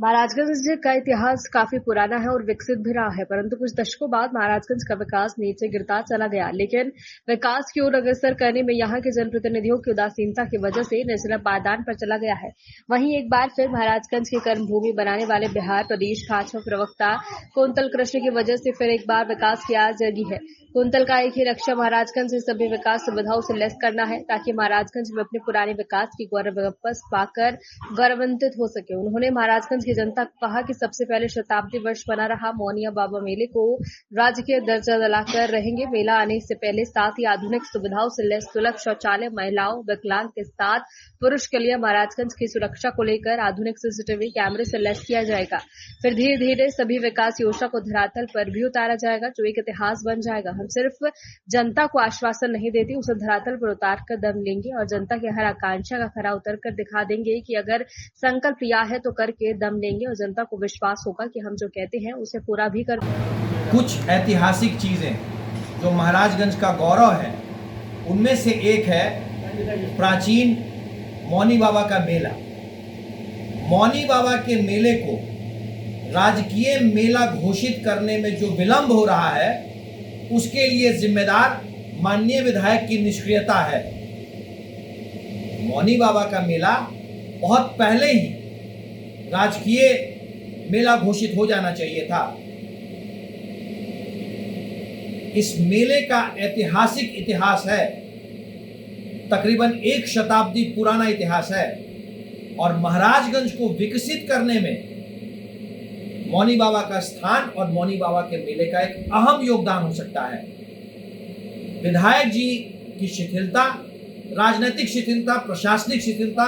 महाराजगंज का इतिहास काफी पुराना है और विकसित भी रहा है, परंतु कुछ दशकों बाद महाराजगंज का विकास नीचे गिरता चला गया। लेकिन विकास की ओर अग्रसर करने में यहाँ के जनप्रतिनिधियों की उदासीनता की वजह से नजर पायदान पर चला गया है। वहीं एक बार फिर महाराजगंज की कर्मभूमि बनाने वाले बिहार प्रदेश भाजपा प्रवक्ता कुंतल कृष्ण की वजह से फिर एक बार विकास की आस जगी है। कुंतल का एक ही लक्ष्य महाराजगंज से सभी विकास सुविधाओं से लैस करना है, ताकि महाराजगंज में अपने पुराने विकास की गौरव वापस पाकर गौरवान्वित हो सके। उन्होंने महाराजगंज की जनता को कहा कि सबसे पहले शताब्दी वर्ष बना रहा मौनिया बाबा मेले को राजकीय दर्जा दिलाकर रहेंगे। मेला आने से पहले साथ ही आधुनिक सुविधाओं से लैस सुलभ शौचालय, महिलाओं, विकलांग के साथ पुरुष के लिए महाराजगंज की सुरक्षा को लेकर आधुनिक सीसीटीवी कैमरे से लैस किया जाएगा। फिर धीरे धीरे सभी विकास योजना को धरातल पर भी उतारा जाएगा, जो एक इतिहास बन जाएगा। हम सिर्फ जनता को आश्वासन नहीं देते, उसे धरातल पर उतार कर दम लेंगे और जनता की हर आकांक्षा का खरा उतर कर दिखा देंगे कि अगर संकल्प लिया है तो करके दम लेंगे और जनता को विश्वास होगा कि हम जो कहते हैं उसे पूरा भी कर। कुछ ऐतिहासिक चीजें जो महाराजगंज का गौरव है, उनमें से एक है प्राचीन मौनी बाबा का मेला। मौनी बाबा के मेले को राजकीय मेला घोषित करने में जो विलंब हो रहा है, उसके लिए जिम्मेदार माननीय विधायक की निष्क्रियता है। मौनी बाबा का मेला बहुत पहले ही राजकीय मेला घोषित हो जाना चाहिए था। इस मेले का ऐतिहासिक इतिहास है, तकरीबन एक शताब्दी पुराना इतिहास है और महाराजगंज को विकसित करने में मौनी बाबा का स्थान और मौनी बाबा के मेले का एक अहम योगदान हो सकता है। विधायक जी की शिथिलता, राजनीतिक शिथिलता, प्रशासनिक शिथिलता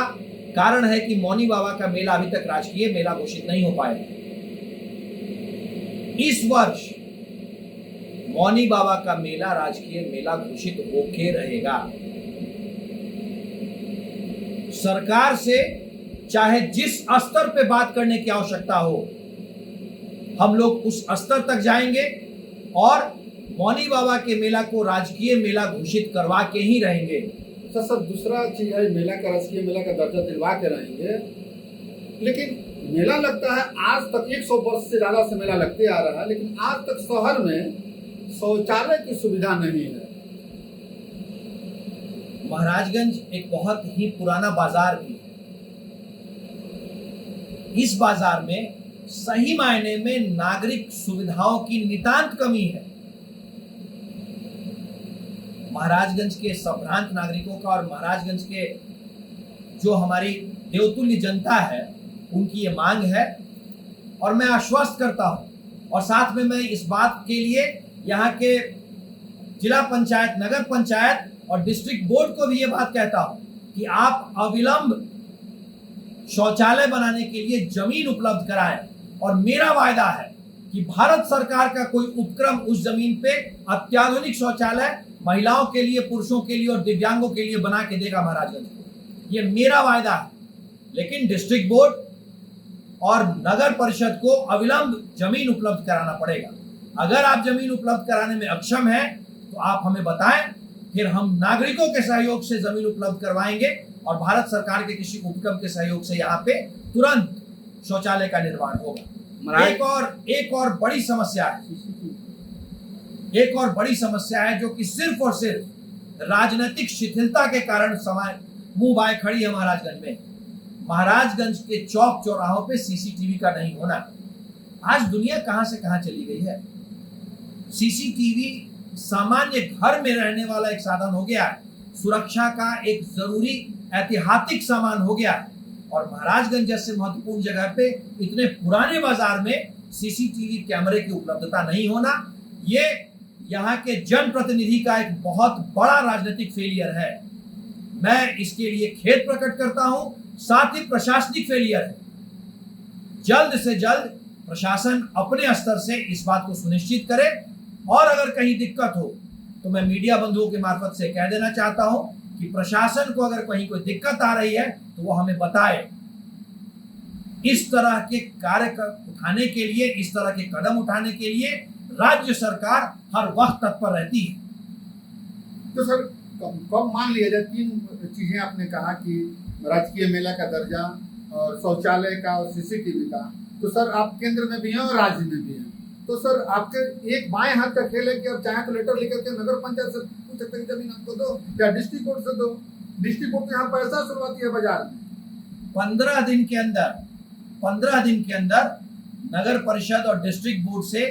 कारण है कि मौनी बाबा का मेला अभी तक राजकीय मेला घोषित नहीं हो पाया। इस वर्ष मौनी बाबा का मेला राजकीय मेला घोषित होके रहेगा। सरकार से चाहे जिस स्तर पे बात करने की आवश्यकता हो, हम लोग उस स्तर तक जाएंगे और मौनी बाबा के मेला को राजकीय मेला घोषित करवा के ही रहेंगे। सर दूसरा चीज है, मेला का राजकीय मेला का दर्जा दिलवा के रहेंगे, लेकिन मेला लगता है आज तक 100 वर्ष से ज्यादा से मेला लगते आ रहा है, लेकिन आज तक शहर में शौचालय की सुविधा नहीं है। महाराजगंज एक बहुत ही पुराना बाजार भी है। इस बाजार में सही मायने में नागरिक सुविधाओं की नितांत कमी है। महाराजगंज के संभ्रांत नागरिकों का और महाराजगंज के जो हमारी देवतुल्य जनता है, उनकी ये मांग है और मैं आश्वस्त करता हूं। और साथ में मैं इस बात के लिए यहाँ के जिला पंचायत, नगर पंचायत और डिस्ट्रिक्ट बोर्ड को भी ये बात कहता हूं कि आप अविलंब शौचालय बनाने के लिए जमीन उपलब्ध कराएं। और मेरा वायदा है कि भारत सरकार का कोई उपक्रम उस जमीन पे अत्याधुनिक शौचालय महिलाओं के लिए, पुरुषों के लिए और दिव्यांगों के लिए बना के देगा महाराजगंज को। ये मेरा वायदा है। लेकिन डिस्ट्रिक्ट बोर्ड और नगर परिषद को अविलंब जमीन उपलब्ध कराना पड़ेगा। अगर आप जमीन उपलब्ध कराने में अक्षम हैं तो आप हमें बताएं, फिर हम नागरिकों के सहयोग से जमीन उपलब्ध करवाएंगे और भारत सरकार के किसी उपक्रम के सहयोग से यहाँ पे तुरंत शौचालय का निर्माण होगा। एक और बड़ी समस्या है, एक और बड़ी समस्या है जो कि सिर्फ और सिर्फ राजनीतिक शिथिलता के कारण मुंह बाय खड़ी है महाराजगंज में। महाराजगंज के चौक चौराहों पे सीसीटीवी का नहीं होना। आज दुनिया कहां से कहां चली गई है। सीसीटीवी सामान्य घर में रहने वाला एक साधन हो गया है, सुरक्षा का एक जरूरी ऐतिहासिक सामान हो गया है। और महाराजगंज जैसे महत्वपूर्ण जगह पे इतने पुराने बाजार में सीसीटीवी कैमरे की उपलब्धता नहीं होना, ये यहाँ के जनप्रतिनिधि का एक बहुत बड़ा राजनीतिक फेलियर है। मैं इसके लिए खेद प्रकट करता हूं, साथ ही प्रशासनिक फेलियर है। जल्द से जल्द प्रशासन अपने स्तर से इस बात को सुनिश्चित करे और अगर कहीं दिक्कत हो तो मैं मीडिया बंधुओं के मार्फत से कह देना चाहता हूं कि प्रशासन को अगर कहीं कोई दिक्कत आ रही है तो वो हमें बताए। इस तरह के कार्य उठाने के लिए, इस तरह के कदम उठाने के लिए राज्य सरकार हर वक्त तत्पर रहती है। तो सर कब मान लिया जाए, 3 चीजें आपने कहा कि राजकीय मेला का दर्जा और शौचालय का और सीसीटीवी का, तो सर आप केंद्र में भी हैं और राज्य में भी हैं, तो सर आपके एक बाएं हाथ का खेल है कि अब चाहे तो लेटर लेकर के नगर पंचायत से पूछ सकते हैं जमीन हमको दो या डिस्ट्रिक्ट कोर्ट से दो। डिस्ट्रिक्ट कोर्ट में यहाँ पैसा शुरुआती है बाजार में। 15 दिन के अंदर नगर परिषद और डिस्ट्रिक्ट बोर्ड से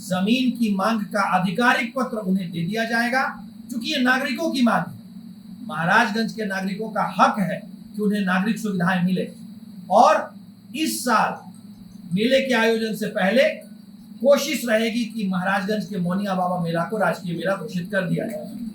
जमीन की मांग का आधिकारिक पत्र उन्हें दे दिया जाएगा, क्योंकि ये नागरिकों की मांग है। महाराजगंज के नागरिकों का हक है कि उन्हें नागरिक सुविधाएं मिले। और इस साल मेले के आयोजन से पहले कोशिश रहेगी कि महाराजगंज के मोनिया बाबा मेला को राजकीय मेला घोषित कर दिया जाए।